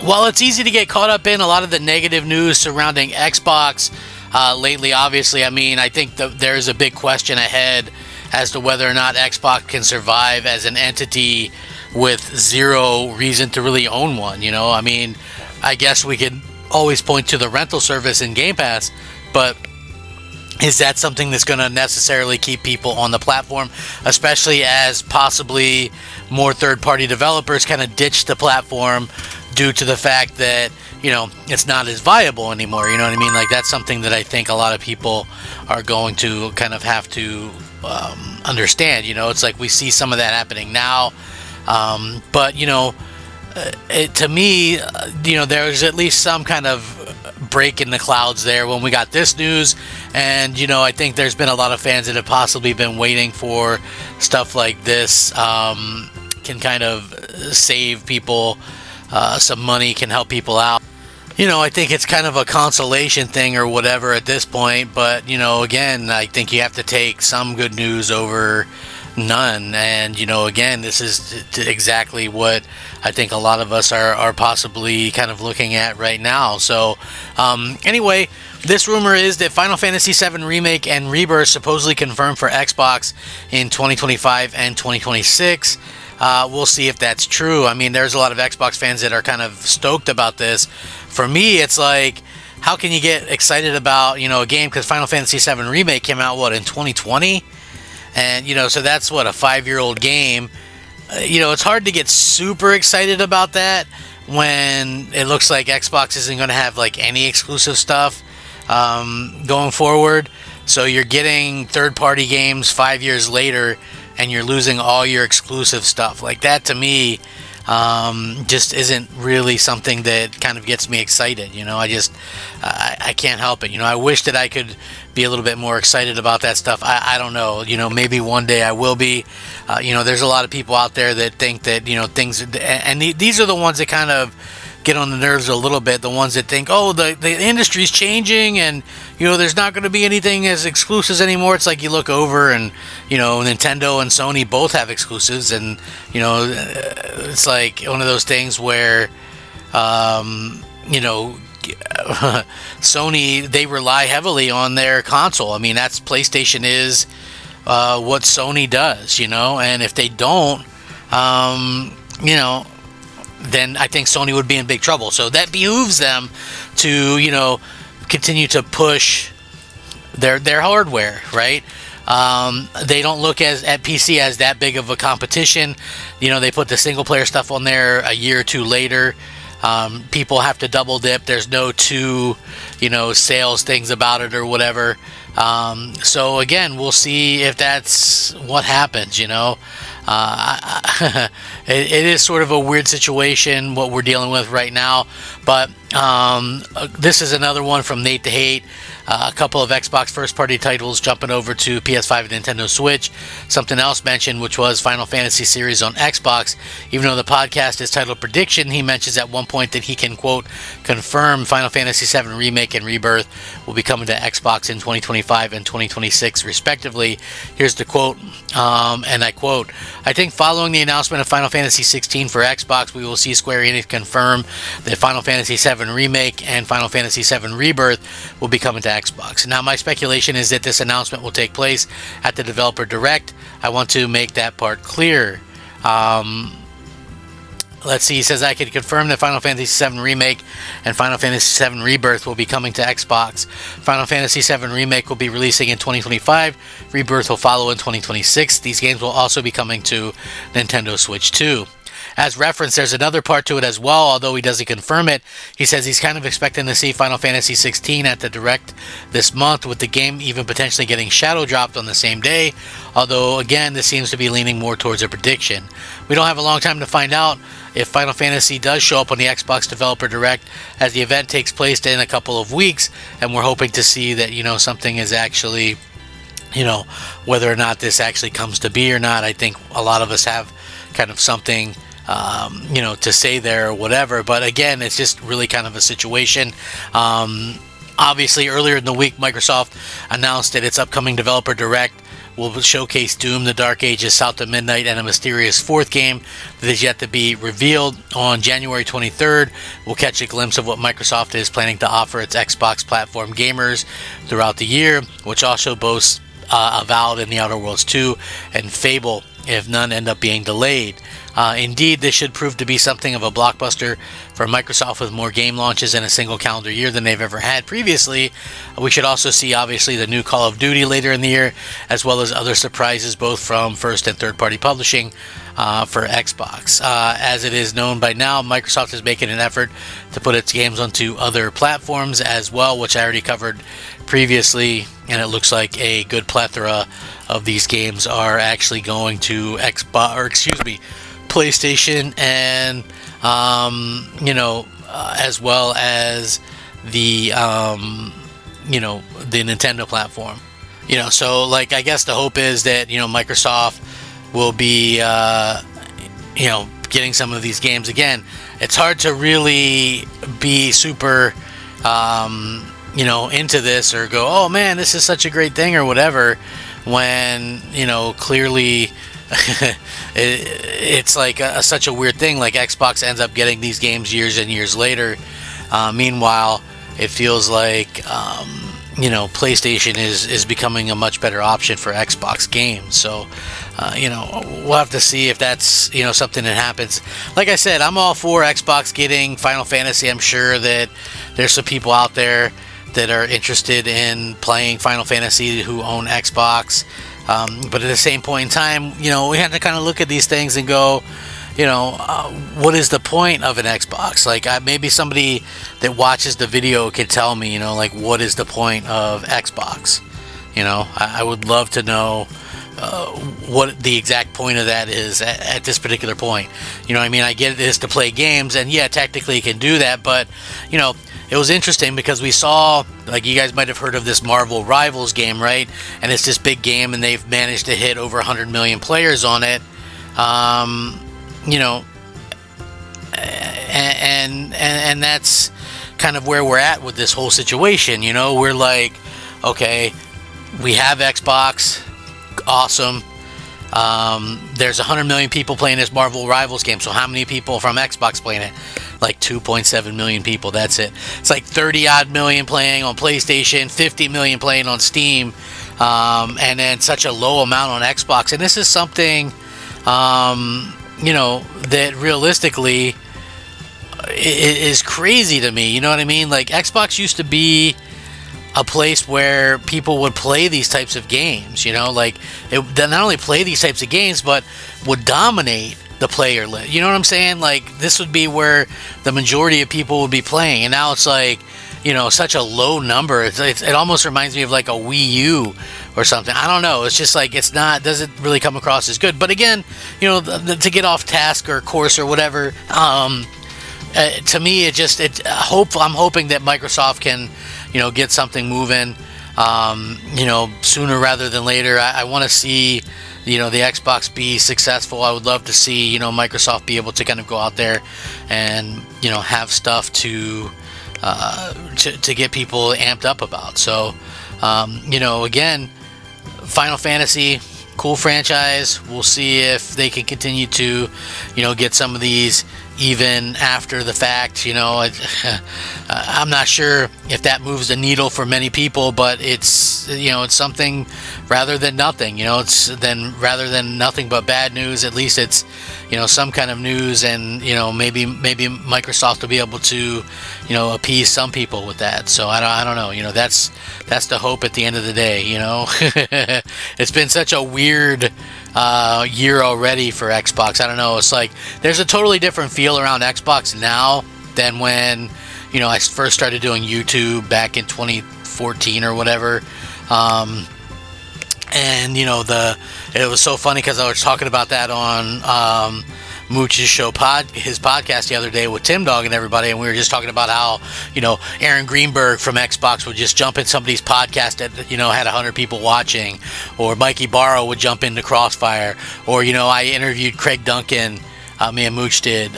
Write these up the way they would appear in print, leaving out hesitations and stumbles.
Well, it's easy to get caught up in a lot of the negative news surrounding Xbox lately. Obviously, I mean, I think there's a big question ahead as to whether or not Xbox can survive as an entity with zero reason to really own one. You know, I mean, I guess we could always point to the rental service in Game Pass, but is that something that's going to necessarily keep people on the platform, especially as possibly more third-party developers kind of ditch the platform due to the fact that, you know, it's not as viable anymore? You know what I mean? Like, that's something that I think a lot of people are going to kind of have to understand. You know, it's like we see some of that happening now, but, you know, to me, you know, there's at least some kind of break in the clouds there when we got this news. And, you know, I think there's been a lot of fans that have possibly been waiting for stuff like this, can kind of save people some money, can help people out. You know, I think it's kind of a consolation thing or whatever at this point, but, you know, again, I think you have to take some good news over none. And, you know, again, this is exactly what I think a lot of us are possibly kind of looking at right now. So anyway, this rumor is that Final Fantasy VII Remake and Rebirth supposedly confirmed for Xbox in 2025 and 2026. We'll see if that's true. I mean, there's a lot of Xbox fans that are kind of stoked about this. For me, it's like, how can you get excited about, you know, a game? Because Final Fantasy VII Remake came out, what, in 2020? And, you know, so that's, what, a 5-year-old game. You know, it's hard to get super excited about that when it looks like Xbox isn't going to have, like, any exclusive stuff going forward. So you're getting third-party games 5 years later, and you're losing all your exclusive stuff. Like, that, to me, just isn't really something that kind of gets me excited. You know, I can't help it. You know, I wish that I could be a little bit more excited about that stuff. I don't know. You know, maybe one day I will be. You know, there's a lot of people out there that think that, you know, things, and these are the ones that kind of get on the nerves a little bit. The ones that think, oh, the industry's changing, and, you know, there's not going to be anything as exclusives anymore. It's like you look over and, you know, Nintendo and Sony both have exclusives, and, you know, it's like one of those things where, you know, Sony, they rely heavily on their console. I mean, that's PlayStation is what Sony does, you know, and if they don't, you know, then I think Sony would be in big trouble. So that behooves them to, you know, continue to push their hardware, right? They don't look at PC as that big of a competition. You know, they put the single player stuff on there a year or two later. People have to double dip. There's no two, you know, sales things about it or whatever. So again, we'll see if that's what happens, you know. It is sort of a weird situation what we're dealing with right now, but this is another one from Nate the Hate. A couple of Xbox first-party titles jumping over to PS5 and Nintendo Switch. Something else mentioned, which was Final Fantasy series on Xbox. Even though the podcast is titled Prediction, he mentions at one point that he can, quote, confirm Final Fantasy VII Remake and Rebirth will be coming to Xbox in 2025 and 2026, respectively. Here's the quote, and I quote, I think following the announcement of Final Fantasy 16 for Xbox, we will see Square Enix confirm that Final Fantasy VII Remake and Final Fantasy VII Rebirth will be coming to Xbox. Now, my speculation is that this announcement will take place at the Developer Direct. I want to make that part clear. Let's see, he says, I can confirm that Final Fantasy VII Remake and Final Fantasy VII Rebirth will be coming to Xbox. Final Fantasy VII Remake will be releasing in 2025. Rebirth will follow in 2026. These games will also be coming to Nintendo Switch 2. As referenced, there's another part to it as well, although he doesn't confirm it. He says he's kind of expecting to see Final Fantasy 16 at the Direct this month, with the game even potentially getting shadow dropped on the same day, although, again, this seems to be leaning more towards a prediction. We don't have a long time to find out if Final Fantasy does show up on the Xbox Developer Direct, as the event takes place in a couple of weeks, and we're hoping to see that, you know, something is actually, you know, whether or not this actually comes to be or not. I think a lot of us have kind of something you know, to say there or whatever, but again, it's just really kind of a situation. Obviously, earlier in the week, Microsoft announced that its upcoming Developer Direct will showcase Doom, The Dark Ages, South to Midnight, and a mysterious fourth game that is yet to be revealed. On January 23rd, we'll catch a glimpse of what Microsoft is planning to offer its Xbox platform gamers throughout the year, which also boasts Avowed in The Outer Worlds 2 and Fable, if none end up being delayed. Indeed, this should prove to be something of a blockbuster for Microsoft, with more game launches in a single calendar year than they've ever had previously. We should also see, obviously, the new Call of Duty later in the year, as well as other surprises both from first and third-party publishing for Xbox. As it is known by now, Microsoft is making an effort to put its games onto other platforms as well, which I already covered previously, and it looks like a good plethora of these games are actually going to PlayStation, and as well as the the Nintendo platform. So like, I guess the hope is that Microsoft will be getting some of these games. Again, it's hard to really be super into this or go, oh man, this is such a great thing or whatever, when clearly it's like such a weird thing. Like, Xbox ends up getting these games years and years later. Meanwhile, it feels like PlayStation is becoming a much better option for Xbox games. So we'll have to see if that's something that happens. Like I said, I'm all for Xbox getting Final Fantasy. I'm sure that there's some people out there that are interested in playing Final Fantasy who own Xbox. But at the same point in time, we have to kind of look at these things and go, what is the point of an Xbox? Like, maybe somebody that watches the video can tell me, like, what is the point of Xbox? I would love to know what the exact point of that is at this particular point. I get it is to play games, and yeah, technically you can do that, but, it was interesting because we saw, like, you guys might have heard of this Marvel Rivals game, right? And it's this big game, and they've managed to hit over 100 million players on it. And that's kind of where we're at with this whole situation. We're like, okay, we have Xbox, awesome. There's 100 million people playing this Marvel Rivals game. So how many people from Xbox playing it? Like 2.7 million people. That's it. It's like 30 odd million playing on PlayStation, 50 million playing on Steam, and then such a low amount on Xbox. And this is something, that realistically is crazy to me. You know what I mean? Like, Xbox used to be a place where people would play these types of games, like, they not only play these types of games, but would dominate the player list. You know what I'm saying? Like, this would be where the majority of people would be playing, and now it's like, such a low number. It almost reminds me of like a Wii U or something. I don't know. It's just like, doesn't really come across as good. But again, to get off task or course or whatever, to me, I'm hoping that Microsoft can, get something moving, sooner rather than later. I want to see, the Xbox be successful. I would love to see, Microsoft be able to kind of go out there and, have stuff to get people amped up about. So, again, Final Fantasy, cool franchise. We'll see if they can continue to, get some of these even after the fact. I'm not sure if that moves the needle for many people, but it's something rather than nothing. Rather than nothing but bad news. At least it's some kind of news, and maybe Microsoft will be able to appease some people with that. So I don't know. That's the hope at the end of the day. It's been such a weird year already for Xbox. I don't know. It's like there's a totally different feel around Xbox now than when I first started doing YouTube back in 2014 or whatever. And it was so funny because I was talking about that on Mooch's show, his podcast the other day with Tim Dog and everybody, and we were just talking about how Aaron Greenberg from Xbox would just jump in somebody's podcast that had 100 people watching, or Mikey Barrow would jump into Crossfire, or I interviewed Craig Duncan, me and Mooch did,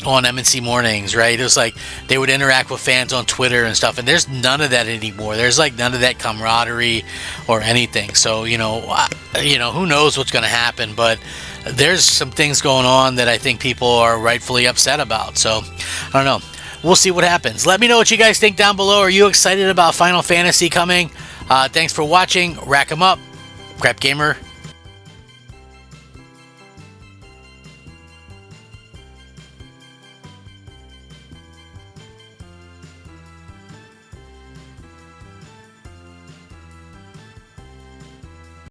on MNC Mornings, right? It was like they would interact with fans on Twitter and stuff, and there's none of that anymore. There's like none of that camaraderie or anything. So who knows what's going to happen, but there's some things going on that I think people are rightfully upset about. So I don't know. We'll see what happens. Let me know what you guys think down below. Are you excited about Final Fantasy coming? Thanks for watching. Rack 'em up. Crap Gamer